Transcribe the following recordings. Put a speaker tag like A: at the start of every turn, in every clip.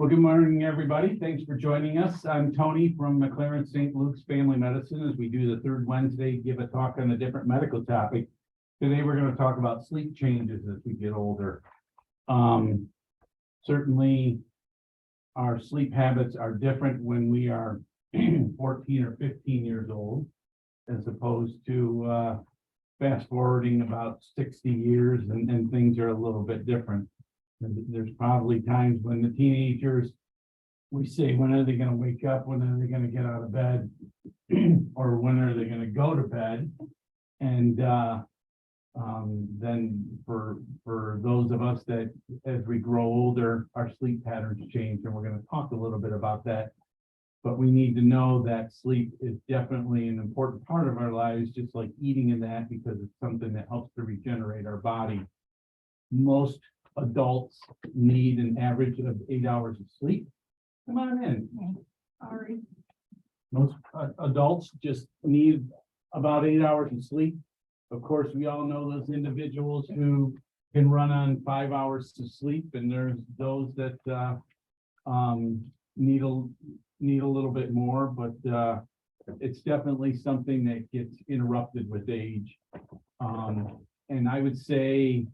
A: Well, good morning, everybody. Thanks for joining us. I'm Tony from McLaren St. Luke's Family Medicine. As we do the third Wednesday, give a talk on a different medical topic. Today, we're going to talk about sleep changes as we get older. Certainly, our sleep habits are different when we are 14 or 15 years old, as opposed to fast forwarding about 60 years and things are a little bit different. There's probably times when the teenagers, we say, when are they going to wake up? When are they going to get out of bed? Or when are they going to go to bed? And then for those of us that, as we grow older, our sleep patterns change, and we're going to talk a little bit about that. But we need to know that sleep is definitely an important part of our lives, just like eating in that, because it's something that helps to regenerate our body. Most adults need an average of 8 hours of sleep. Come on in.
B: Sorry.
A: Most adults just need about 8 hours of sleep. Of course, we all know those individuals who can run on 5 hours of sleep, and there's those that need a little bit more, but it's definitely something that gets interrupted with age. And I would say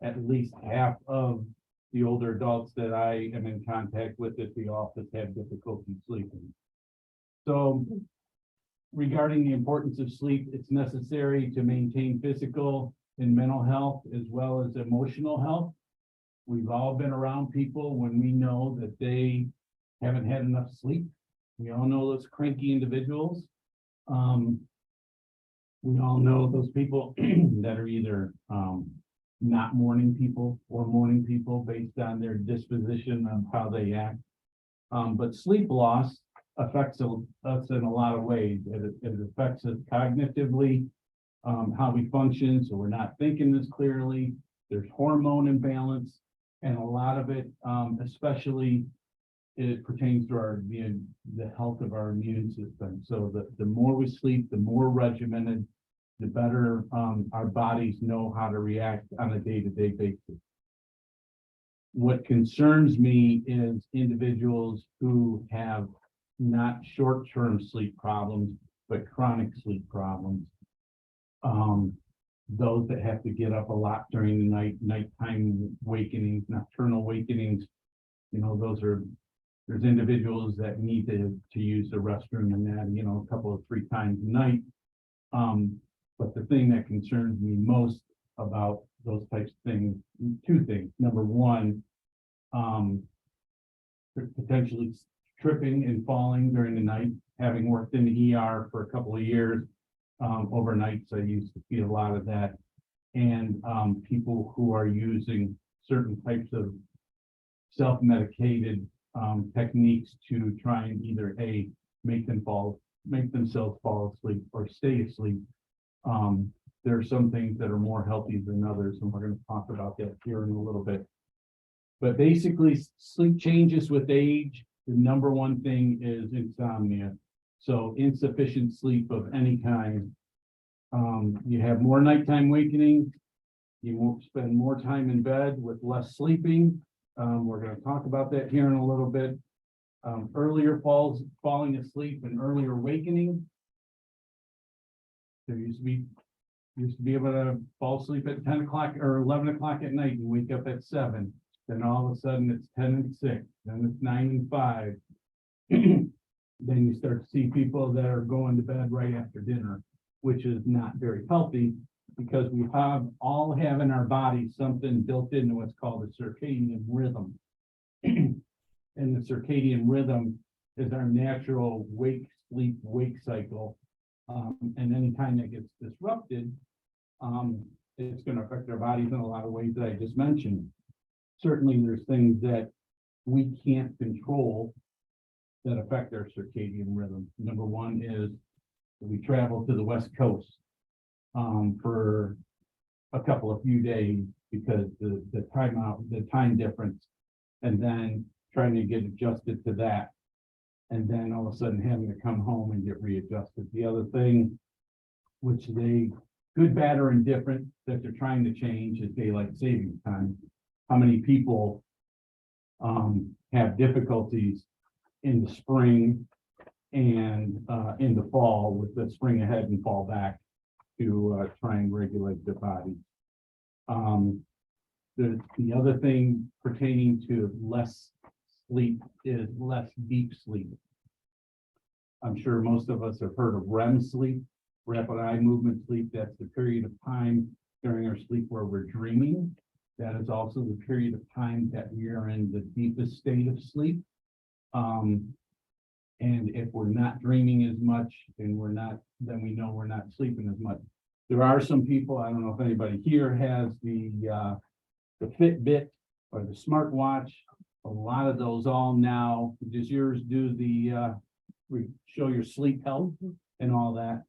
A: at least half of the older adults that I am in contact with at the office have difficulty sleeping. So regarding the importance of sleep, it's necessary to maintain physical and mental health as well as emotional health. We've all been around people when we know that they haven't had enough sleep. We all know those cranky individuals. We all know those people that are either not morning people or morning people based on their disposition on how they act. But sleep loss affects us in a lot of ways. It affects us cognitively, how we function, so we're not thinking as clearly. There's hormone imbalance, and a lot of it, especially it pertains to the health of our immune system. So the more we sleep, the more regimented, the better our bodies know how to react on a day-to-day basis. What concerns me is individuals who have not short-term sleep problems, but chronic sleep problems. Those that have to get up a lot during the night, nighttime wakenings, nocturnal wakenings, there's individuals that need to use the restroom and that, a couple of 3 times a night. But the thing that concerns me most about those types of things, 2 things. Number one, potentially tripping and falling during the night. Having worked in the ER for a couple of years, overnight, so I used to see a lot of that. And people who are using certain types of self-medicated techniques to try and either make themselves fall asleep or stay asleep. There are some things that are more healthy than others, and we're going to talk about that here in a little bit. But basically, sleep changes with age. The number one thing is insomnia. So insufficient sleep of any kind. You have more nighttime wakening. You won't spend more time in bed with less sleeping. We're going to talk about that here in a little bit. Earlier falling asleep and earlier awakening. There used to be able to fall asleep at 10 o'clock or 11 o'clock at night and wake up at 7. Then all of a sudden it's 10 and 6. Then it's 9 and 5. Then you start to see people that are going to bed right after dinner, which is not very healthy, because we all have in our body something built into what's called the circadian rhythm. And the circadian rhythm is our natural wake cycle. And anytime that gets disrupted, it's going to affect our bodies in a lot of ways that I just mentioned. Certainly, there's things that we can't control that affect our circadian rhythm. Number one is we travel to the West Coast for a few days because the time difference, and then trying to get adjusted to that. And then all of a sudden having to come home and get readjusted. The other thing, which they, good, bad, or indifferent, that they're trying to change is daylight savings time. How many people have difficulties in the spring and in the fall, with the spring ahead and fall back to try and regulate the body. The other thing pertaining to less sleep is less deep sleep. I'm sure most of us have heard of REM sleep, rapid eye movement sleep. That's the period of time during our sleep where we're dreaming. That is also the period of time that we are in the deepest state of sleep. And if we're not dreaming as much and then we know we're not sleeping as much. There are some people, I don't know if anybody here has the Fitbit or the smartwatch. A lot of those all now, does yours do the show your sleep health and all that?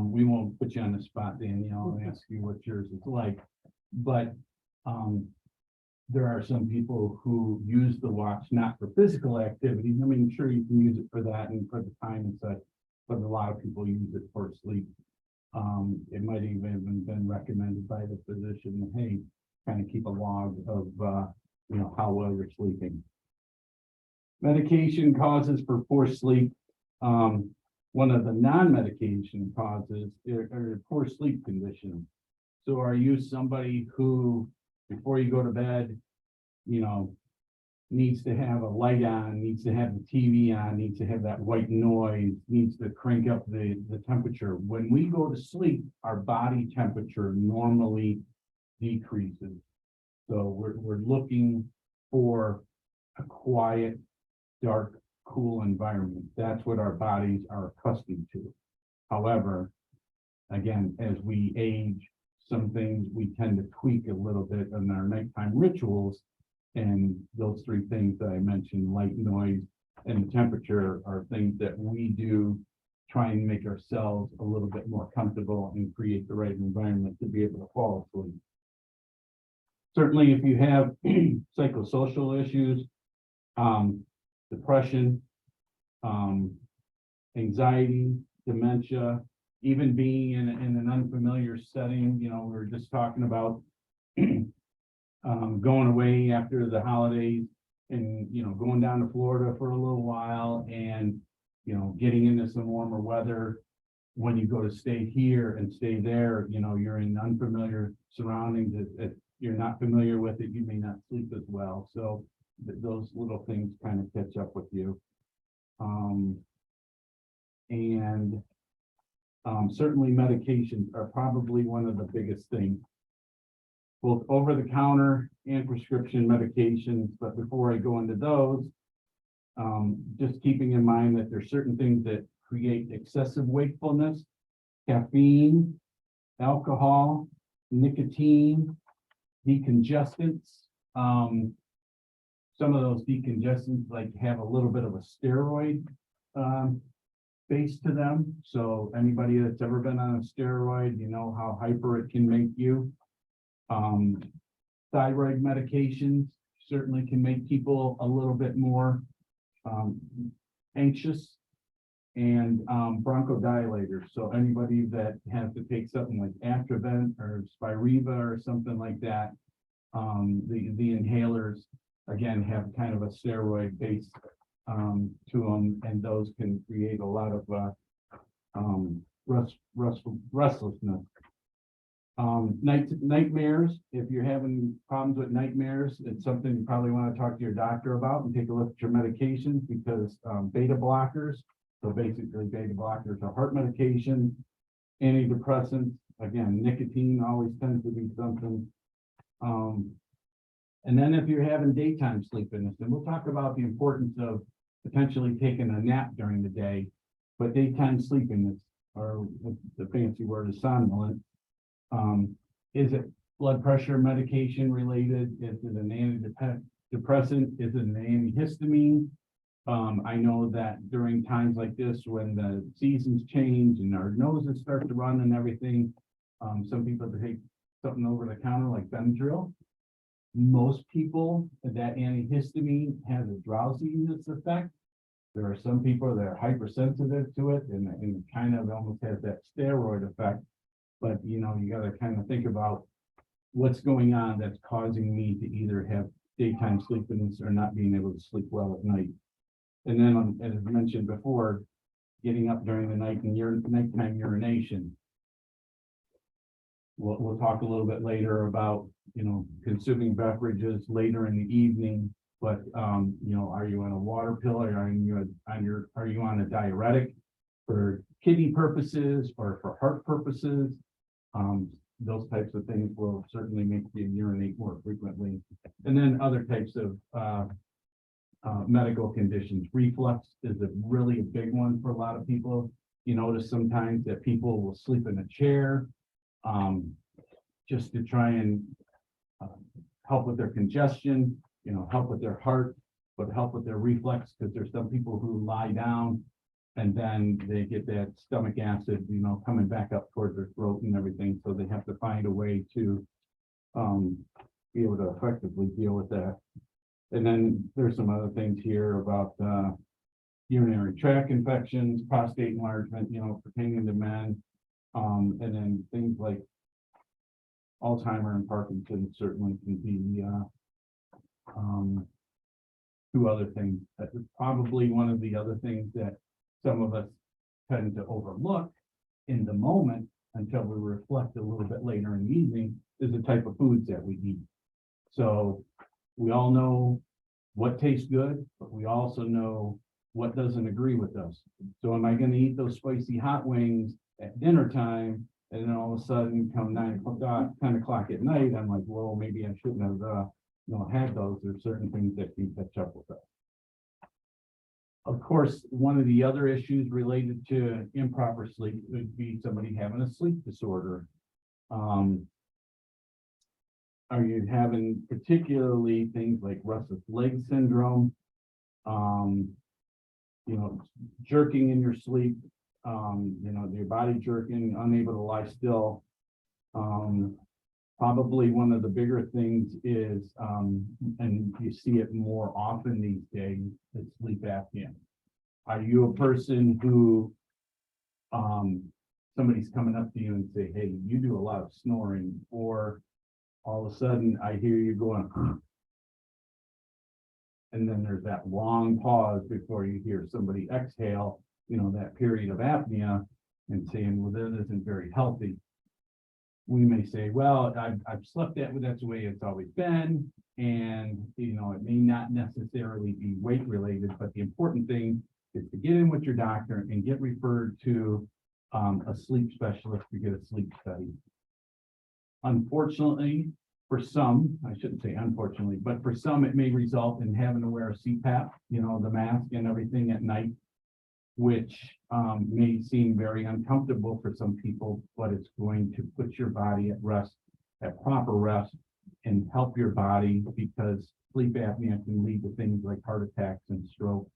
A: We won't put you on the spot, Danielle, and ask you what yours is like, but there are some people who use the watch not for physical activity. I mean, sure, you can use it for that and for the time and such, but a lot of people use it for sleep. It might even been recommended by the physician, hey, kind of keep a log of how well you're sleeping. Medication causes for poor sleep. One of the non-medication causes are poor sleep conditions. So are you somebody who, before you go to bed, needs to have a light on, needs to have the TV on, needs to have that white noise, needs to crank up the temperature? When we go to sleep, our body temperature normally decreases. So we're looking for a quiet, dark, cool environment. That's what our bodies are accustomed to. However, again, as we age, some things we tend to tweak a little bit in our nighttime rituals. And those three things that I mentioned, light, noise, and the temperature, are things that we do try and make ourselves a little bit more comfortable and create the right environment to be able to fall asleep. Certainly, if you have psychosocial issues, depression, anxiety, dementia, even being in an unfamiliar setting, we were just talking about going away after the holidays and, going down to Florida for a little while and, getting into some warmer weather. When you go to stay here and stay there, you're in unfamiliar surroundings. If you're not familiar with it, you may not sleep as well. So those little things kind of catch up with you. Certainly medications are probably one of the biggest things, both over-the-counter and prescription medications. But before I go into those, just keeping in mind that there's certain things that create excessive wakefulness: caffeine, alcohol, nicotine, decongestants. Some of those decongestants have a little bit of a steroid base to them. So anybody that's ever been on a steroid, how hyper it can make you. Thyroid medications certainly can make people a little bit more anxious, and bronchodilators. So anybody that has to take something like Atrovent or Spiriva or something like that, the inhalers again have kind of a steroid base to them, and those can create a lot of restlessness. Nightmares. If you're having problems with nightmares, it's something you probably want to talk to your doctor about and take a look at your medications, because beta blockers, so basically beta blockers are heart medication, antidepressants. Again, nicotine always tends to be something. And then if you're having daytime sleepiness, and we'll talk about the importance of potentially taking a nap during the day, but daytime sleepiness, or the fancy word is somnolence. Is it blood pressure medication related? Is it an antidepressant? Is it an antihistamine? I know that during times like this, when the seasons change and our noses start to run and everything, some people take something over the counter like Benadryl. Most people, that antihistamine has a drowsiness effect. There are some people that are hypersensitive to it, and it kind of almost has that steroid effect. But you got to kind of think about what's going on that's causing me to either have daytime sleepiness or not being able to sleep well at night. And then, as I mentioned before, getting up during the night and nighttime urination. We'll talk a little bit later about, consuming beverages later in the evening, but, are you on a water pill, or are you on a diuretic for kidney purposes or for heart purposes? Those types of things will certainly make you urinate more frequently. And then other types of medical conditions. Reflux is a really big one for a lot of people. You notice sometimes that people will sleep in a chair just to try and help with their congestion, help with their heart, but help with their reflux, because there's some people who lie down and then they get that stomach acid, coming back up towards their throat and everything. So they have to find a way to be able to effectively deal with that. And then there's some other things here about urinary tract infections, prostate enlargement, pertaining to men. And then things like Alzheimer and Parkinson's certainly can be two other things. That's probably one of the other things that some of us tend to overlook in the moment until we reflect a little bit later in the evening, is the type of foods that we eat. So we all know what tastes good, but we also know what doesn't agree with us. So am I going to eat those spicy hot wings at dinner time, and then all of a sudden come 10 o'clock at night, I'm like, well, maybe I shouldn't have had those. There's certain things that can catch up with us. Of course, one of the other issues related to improper sleep would be somebody having a sleep disorder. Are you having particularly things like restless leg syndrome, jerking in your sleep, your body jerking, unable to lie still? Probably one of the bigger things is, and you see it more often these days, is sleep apnea. Are you a person who, somebody's coming up to you and say, hey, you do a lot of snoring, or all of a sudden I hear you going, and then there's that long pause before you hear somebody exhale, that period of apnea, and saying, well, that isn't very healthy. We may say, well, I've slept that's the way it's always been. And, it may not necessarily be weight related, but the important thing is to get in with your doctor and get referred to a sleep specialist to get a sleep study. Unfortunately, for some, I shouldn't say unfortunately, but for some, it may result in having to wear a CPAP, the mask and everything at night, which may seem very uncomfortable for some people, but it's going to put your body at rest, at proper rest, and help your body, because sleep apnea can lead to things like heart attacks and stroke.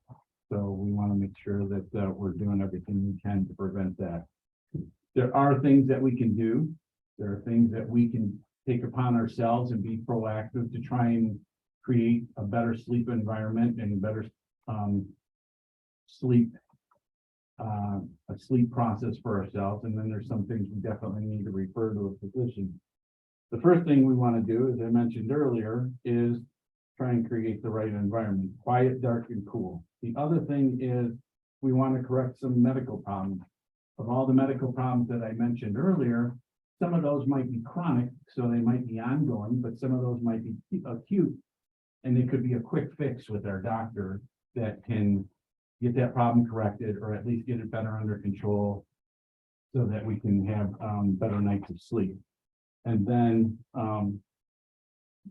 A: So we want to make sure that we're doing everything we can to prevent that. There are things that we can do. There are things that we can take upon ourselves and be proactive to try and create a better sleep environment and a better a sleep process for ourselves. And then there's some things we definitely need to refer to a physician. The first thing we want to do, as I mentioned earlier, is try and create the right environment, quiet, dark, and cool. The other thing is we want to correct some medical problems. Of all the medical problems that I mentioned earlier, some of those might be chronic, so they might be ongoing, but some of those might be acute, and they could be a quick fix with our doctor that can get that problem corrected, or at least get it better under control, so that we can have better nights of sleep. And then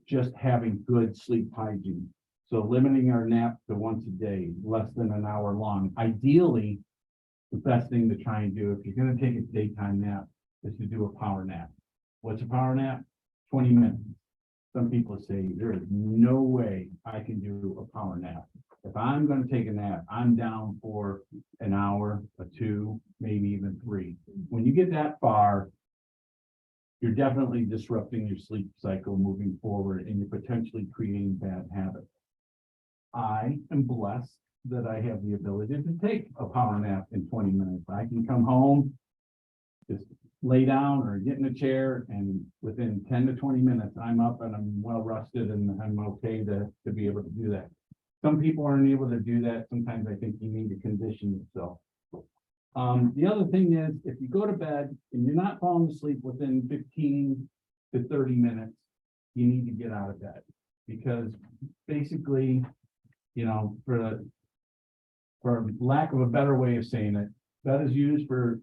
A: just having good sleep hygiene. So limiting our nap to once a day, less than an hour long. Ideally, the best thing to try and do if you're going to take a daytime nap is to do a power nap. What's a power nap? 20 minutes. Some people say there is no way I can do a power nap. If I'm going to take a nap, I'm down for an hour, or two, maybe even 3. When you get that far, you're definitely disrupting your sleep cycle moving forward, and you're potentially creating bad habits. I am blessed that I have the ability to take a power nap in 20 minutes. I can come home, just lay down or get in a chair, and within 10 to 20 minutes, I'm up and I'm well rested and I'm okay to be able to do that. Some people aren't able to do that. Sometimes I think you need to condition yourself. The other thing is, if you go to bed and you're not falling asleep within 15 to 30 minutes, you need to get out of bed, because basically, you know, for lack of a better way of saying it, bed is used for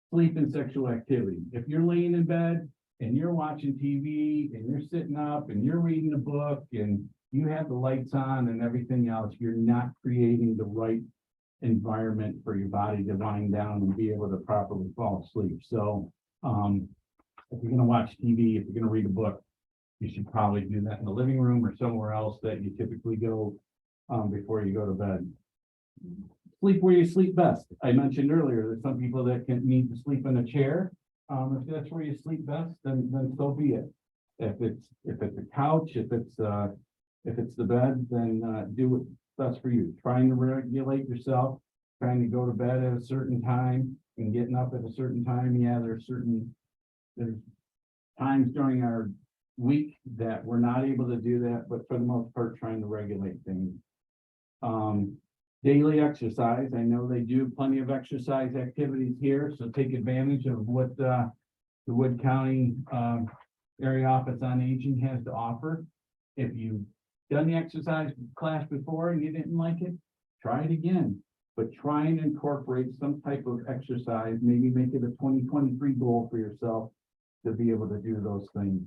A: sleep and sexual activity. If you're laying in bed and you're watching TV and you're sitting up and you're reading a book and you have the lights on and everything else, you're not creating the right environment for your body to wind down and be able to properly fall asleep. So if you're going to watch TV, if you're going to read a book, you should probably do that in the living room or somewhere else that you typically go before you go to bed. Sleep where you sleep best. I mentioned earlier, there's some people that can need to sleep in a chair. If that's where you sleep best, then so be it. If it's a couch, if it's the bed, then do what's best for you. Trying to regulate yourself, trying to go to bed at a certain time and getting up at a certain time. Yeah, there's times during our week that we're not able to do that, but for the most part, trying to regulate things. Daily exercise. I know they do plenty of exercise activities here, so take advantage of what the Wood County Area Office on Aging has to offer. If you've done the exercise class before and you didn't like it, try it again, but try and incorporate some type of exercise. Maybe make it a 2023 goal for yourself to be able to do those things.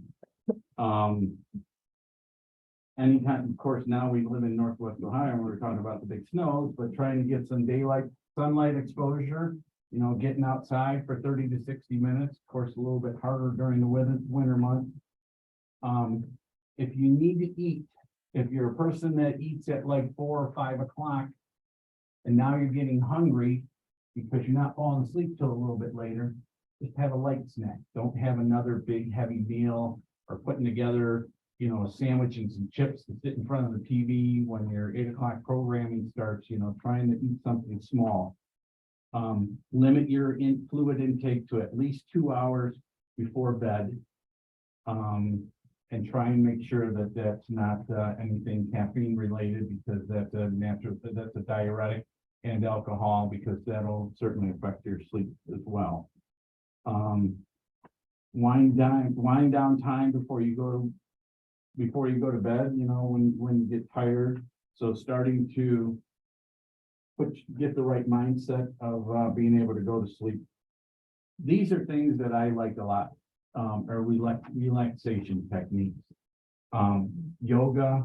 A: Anytime, of course, now we live in Northwest Ohio and we're talking about the big snows, but trying to get some daylight sunlight exposure, you know, getting outside for 30 to 60 minutes, of course, a little bit harder during the winter months. If you need to eat, if you're a person that eats at like 4 or 5 o'clock and now you're getting hungry because you're not falling asleep till a little bit later, just have a light snack. Don't have another big heavy meal or putting together, you know, a sandwich and some chips to sit in front of the TV when your 8 o'clock programming starts, you know, trying to eat something small. Limit your fluid intake to at least 2 hours before bed. And try and make sure that that's not anything caffeine related, because that's a diuretic, and alcohol, because that'll certainly affect your sleep as well. Wind down time before you go to bed, you know, when you get tired. So starting to get the right mindset of being able to go to sleep. These are things that I like a lot, or relaxation techniques, yoga,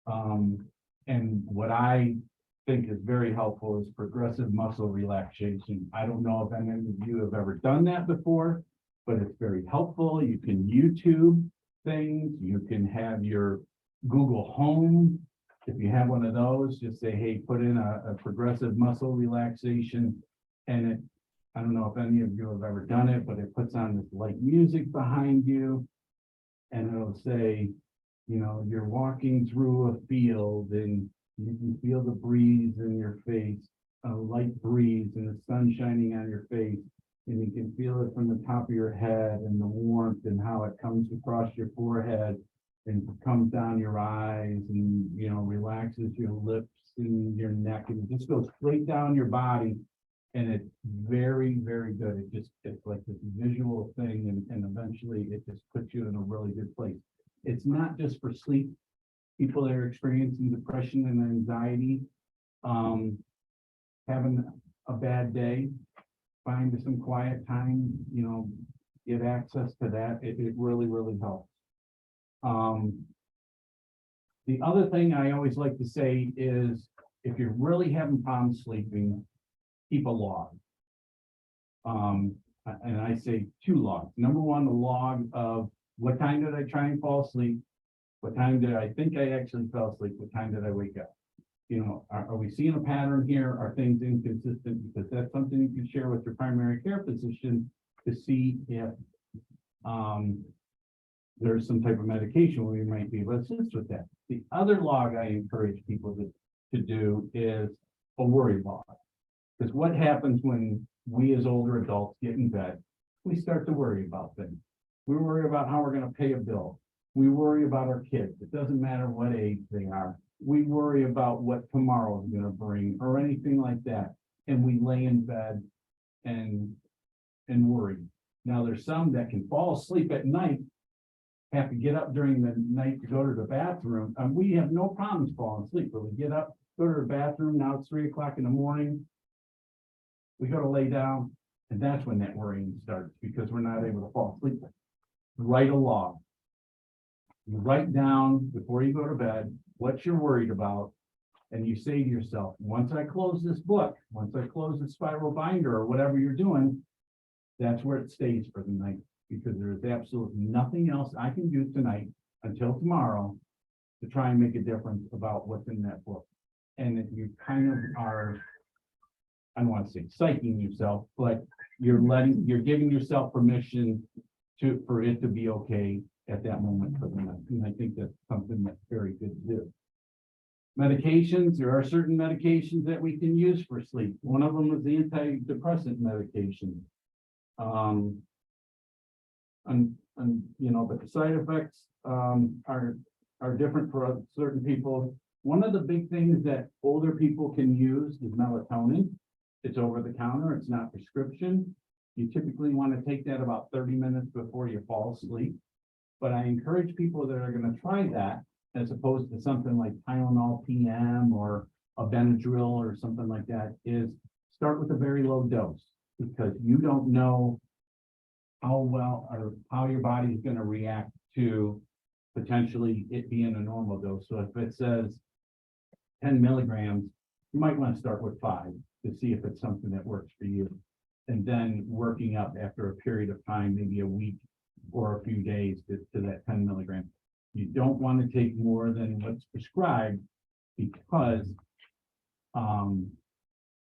A: and what I think is very helpful is progressive muscle relaxation. I don't know if any of you have ever done that before, but it's very helpful. You can YouTube things. You can have your Google Home. If you have one of those, just say, hey, put in a progressive muscle relaxation. And I don't know if any of you have ever done it, but it puts on this light music behind you. And it'll say, you know, you're walking through a field and you can feel the breeze in your face, a light breeze and the sun shining on your face. And you can feel it from the top of your head and the warmth and how it comes across your forehead and comes down your eyes and, you know, relaxes your lips and your neck, and it just goes straight down your body. And it's very, very good. It's like this visual thing, and eventually it just puts you in a really good place. It's not just for sleep. People that are experiencing depression and anxiety, having a bad day, find some quiet time, you know, get access to that. It really, really helps. The other thing I always like to say is, if you're really having problems sleeping, keep a log. And I say 2 logs. Number 1, a log of what time did I try and fall asleep? What time did I think I actually fell asleep? What time did I wake up? You know, are we seeing a pattern here? Are things inconsistent? Because that's something you can share with your primary care physician to see if there's some type of medication where you might be able to assist with that. The other log I encourage people to do is a worry log. Because what happens when we as older adults get in bed we start to worry about things. We worry about how we're gonna pay a bill. We worry about our kids. It doesn't matter what age they are. We worry about what tomorrow is gonna bring or anything like that. And we lay in bed and worry. Now, there's some that can fall asleep at night, have to get up during the night to go to the bathroom. And we have no problems falling asleep, but we get up, go to the bathroom. Now it's 3 o'clock in the morning. We go to lay down, and that's when that worrying starts because we're not able to fall asleep. Write a log. You write down before you go to bed what you're worried about, and you say to yourself, once I close this book, once I close the spiral binder or whatever you're doing, that's where it stays for the night, because there is absolutely nothing else I can do tonight until tomorrow to try and make a difference about what's in that book. And if you kind of are, I don't want to say psyching yourself, but you're giving yourself permission for it to be okay at that moment for the night. And I think that's something that's very good to do. Medications, there are certain medications that we can use for sleep. One of them is the antidepressant medication. But the side effects are different for certain people. One of the big things that older people can use is melatonin. It's over the counter, it's not prescription. You typically want to take that about 30 minutes before you fall asleep. But I encourage people that are going to try that, as opposed to something like Tylenol PM or a Benadryl or something like that, is start with a very low dose, because you don't know how well or how your body is going to react to potentially it being a normal dose. So if it says 10 milligrams, you might want to start with 5 to see if it's something that works for you. And then working up after a period of time, maybe a week or a few days to that 10 milligrams. You don't want to take more than what's prescribed, because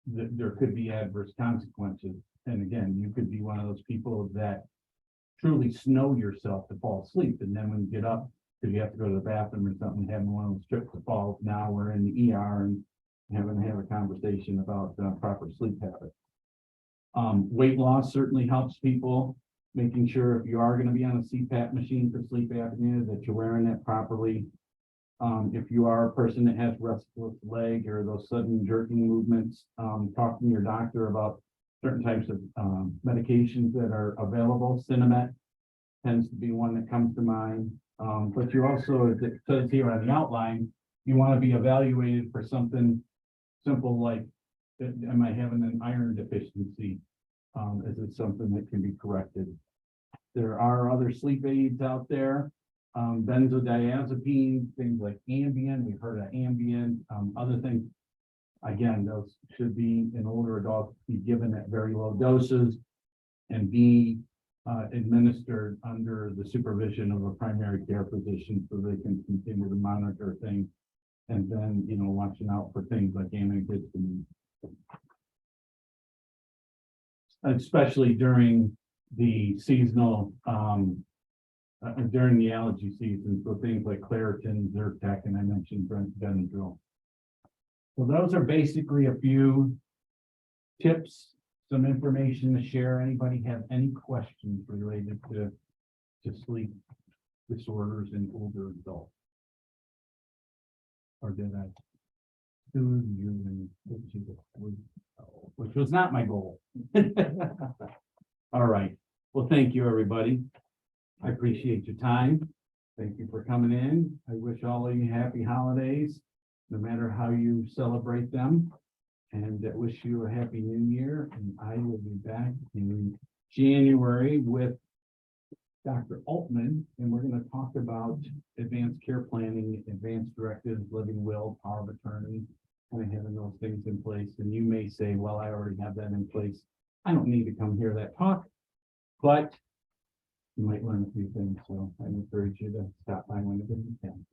A: there could be adverse consequences. And again, you could be one of those people that truly snow yourself to fall asleep. And then when you get up, because you have to go to the bathroom or something, having one of those trips to fall, now we're in the ER and having to have a conversation about proper sleep habits. Weight loss certainly helps people, making sure if you are going to be on a CPAP machine for sleep apnea, that you're wearing it properly. If you are a person that has restless leg or those sudden jerking movements, talk to your doctor about certain types of medications that are available. Cinemet tends to be one that comes to mind. But you also, as it says here on the outline, you want to be evaluated for something simple like, am I having an iron deficiency? Is it something that can be corrected? There are other sleep aids out there, benzodiazepines, things like Ambien. We've heard of Ambien. Other things, again, those should be in older adults, be given at very low doses and be administered under the supervision of a primary care physician, so they can continue to monitor things. And then, watching out for things like antihistamines, especially during the seasonal, during the allergy season, so things like Claritin, Zyrtec, and I mentioned Benadryl. So those are basically a few tips, some information to share. Anybody have any questions related to sleep disorders in older adults? Or did I do you and which was not my goal? All right. Well, thank you, everybody. I appreciate your time. Thank you for coming in. I wish all of you happy holidays, no matter how you celebrate them. And I wish you a happy new year. And I will be back in January with Dr. Altman, and we're going to talk about advanced care planning, advanced directives, living will, power of attorney, kind of having those things in place. And you may say, well, I already have that in place. I don't need to come hear that talk, but you might learn a few things. So I encourage you to stop by when you can.